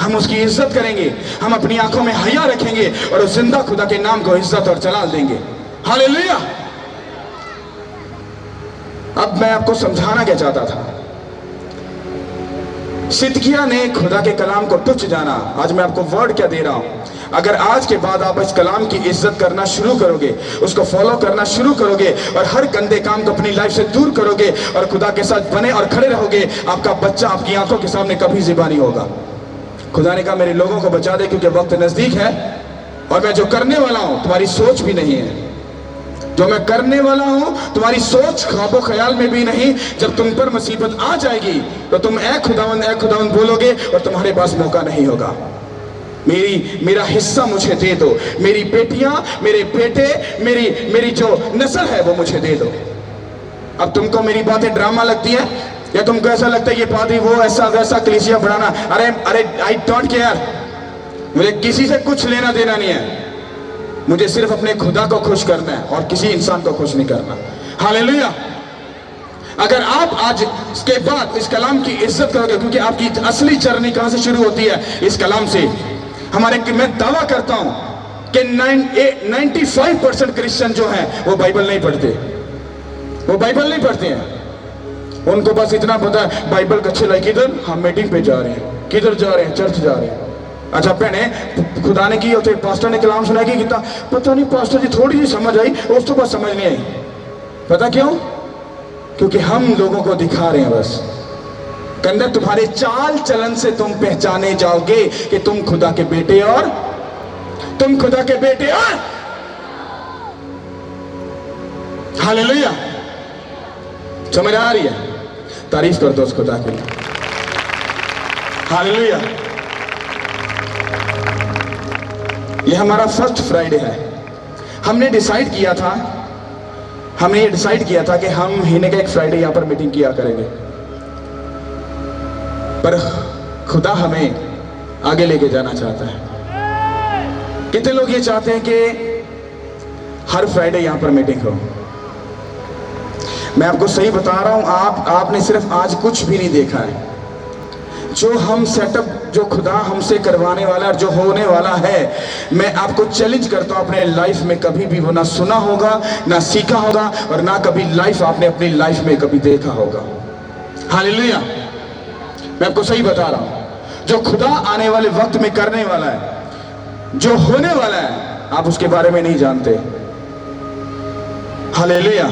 हम उसकी इज्जत करेंगे, हम अपनी आंखों में हया रखेंगे और उस जिंदा खुदा के नाम को इज्जत और जलाल देंगे। हालेलुया। अब मैं आपको समझाना क्या चाहता था, सिदकिय्याह ने खुदा के कलाम को तुच्छ जाना। आज मैं आपको वर्ड क्या दे रहा हूं, अगर आज के बाद आप इस कलाम की इज्जत करना शुरू करोगे, उसको फॉलो करना शुरू करोगे और हर गंदे काम को अपनी लाइफ से दूर करोगे और खुदा के साथ बने और खड़े रहोगे, आपका बच्चा आपकी आंखों के सामने कभी ज़िबा नहीं होगा। खुदा ने कहा मेरे लोगों को बचा दे क्योंकि वक्त नजदीक है और मैं जो करने वाला हूं तुम्हारी सोच भी नहीं है। जो मैं करने वाला हूं तुम्हारी सोच ख्वाबो ख्याल में भी नहीं। जब तुम पर मुसीबत आ जाएगी तो तुम ए खुदावंद बोलोगे और तुम्हारे पास मौका नहीं होगा। मेरा हिस्सा मुझे दे दो, मेरी बेटियां, मेरे बेटे, मेरी जो नस्ल है वो मुझे दे दो। अब तुमको मेरी बातें ड्रामा लगती है या तुमको ऐसा लगता है ये पादरी वो ऐसा वैसा कलीसिया बढ़ाना? अरे आई डोंट केयर। मुझे किसी से कुछ लेना देना नहीं है। मुझे सिर्फ अपने खुदा को खुश करना है और किसी इंसान को खुश नहीं करना। हालेलुया। अगर आप आज इसके बाद इस कलाम की इज्जत करोगे, क्योंकि आपकी असली जर्नी कहां से शुरू होती है? इस कलाम से। मैं दावा करता हूं कि 95% क्रिश्चियन जो हैं वो बाइबल नहीं पढ़ते। वो बाइबल नहीं पढ़ते हैं। उनको बस इतना पता है बाइबल कच्चे लाइक, किधर हम मीटिंग पे जा रहे हैं, किधर जा रहे हैं, चर्च जा रहे हैं। अच्छा भैने, खुदा ने की होते पास्टर ने कलाम सुना कि कितना पता नहीं, पास्टर जी थोड़ी सी समझ आई, उस तो बस समझ नहीं आई। पता क्यों? क्योंकि हम लोगों को दिखा रहे हैं बस। कंदर तुम्हारे चाल चलन से तुम पहचाने जाओगे कि तुम खुदा के बेटे और हालेलुया। समझ आ रही है? तारीफ कर दो उस खुदा के लिए। हालेलुया। ये हमारा फर्स्ट फ्राइडे है। हमने ये डिसाइड किया था कि हम महीने का एक फ्राइडे यहां पर मीटिंग किया करेंगे, पर खुदा हमें आगे लेके जाना चाहता है। कितने लोग ये चाहते हैं कि हर फ्राइडे यहां पर मीटिंग हो? मैं आपको सही बता रहा हूं, आपने सिर्फ आज कुछ भी नहीं देखा है। जो हम सेटअप, जो खुदा हमसे करवाने वाला और जो होने वाला है, मैं आपको चैलेंज करता हूं, अपने लाइफ में कभी भी वो ना सुना होगा, ना सीखा होगा और ना कभी आपने अपनी लाइफ में कभी देखा होगा। हालेलुया। मैं आपको सही बता रहा हूं, जो खुदा आने वाले वक्त में करने वाला है, जो होने वाला है, आप उसके बारे में नहीं जानते। हालेलुया।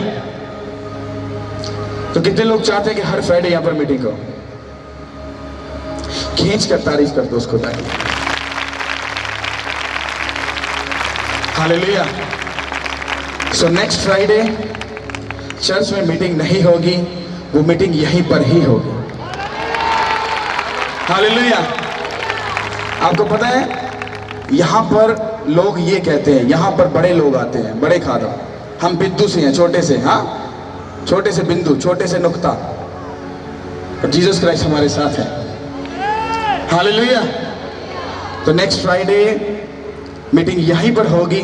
तो कितने लोग चाहते हैं कि हर फ्राइडे यहां पर मीटिंग हो? खींच कर तारीफ कर दो उस खुदा की। Hallelujah. So next Friday church में मीटिंग नहीं होगी, वो मीटिंग यहीं पर ही होगी। हालेलुया। आपको पता है, यहां पर लोग ये कहते हैं, यहां पर बड़े लोग आते हैं, बड़े खादम। हम बिंदु से हैं, छोटे से, हाँ, छोटे से बिंदु, छोटे से नुक्ता, और जीसस क्राइस्ट हमारे साथ है। हालेलुया। तो नेक्स्ट फ्राइडे मीटिंग यहीं पर होगी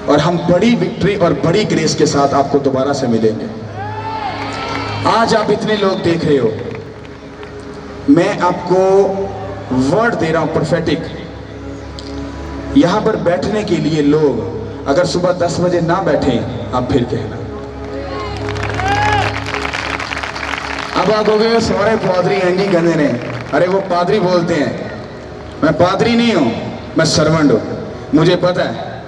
और हम बड़ी विक्ट्री और बड़ी ग्रेस के साथ आपको दोबारा से मिलेंगे। आज आप इतने लोग देख रहे हो, मैं आपको वर्ड दे रहा हूं प्रोफेटिक। यहां पर बैठने के लिए लोग अगर सुबह 10 बजे ना बैठे, आप फिर कहना। अब आप कहोगे सारे पादरी एंजी कहते ने, अरे वो पादरी बोलते हैं, मैं पादरी नहीं हूं, मैं सर्वेंट हूं। मुझे पता है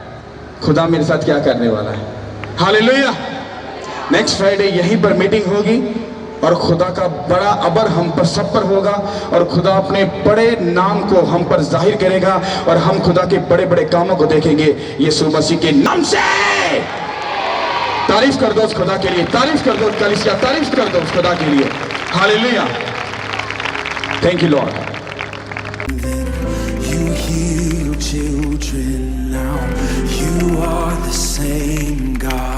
खुदा मेरे साथ क्या करने वाला है। हालेलुया। नेक्स्ट फ्राइडे यहीं पर मीटिंग होगी और खुदा का बड़ा अबर हम पर सब पर होगा और खुदा अपने बड़े नाम को हम पर जाहिर करेगा और हम खुदा के बड़े बड़े कामों को देखेंगे यीशु मसीह के नाम से। तारीफ कर दो उस खुदा के लिए, तारीफ कर दो कलीसिया, तारीफ कर दो उस खुदा के लिए। Hallelujah. Thank you Lord. You heal children now. You are the same God.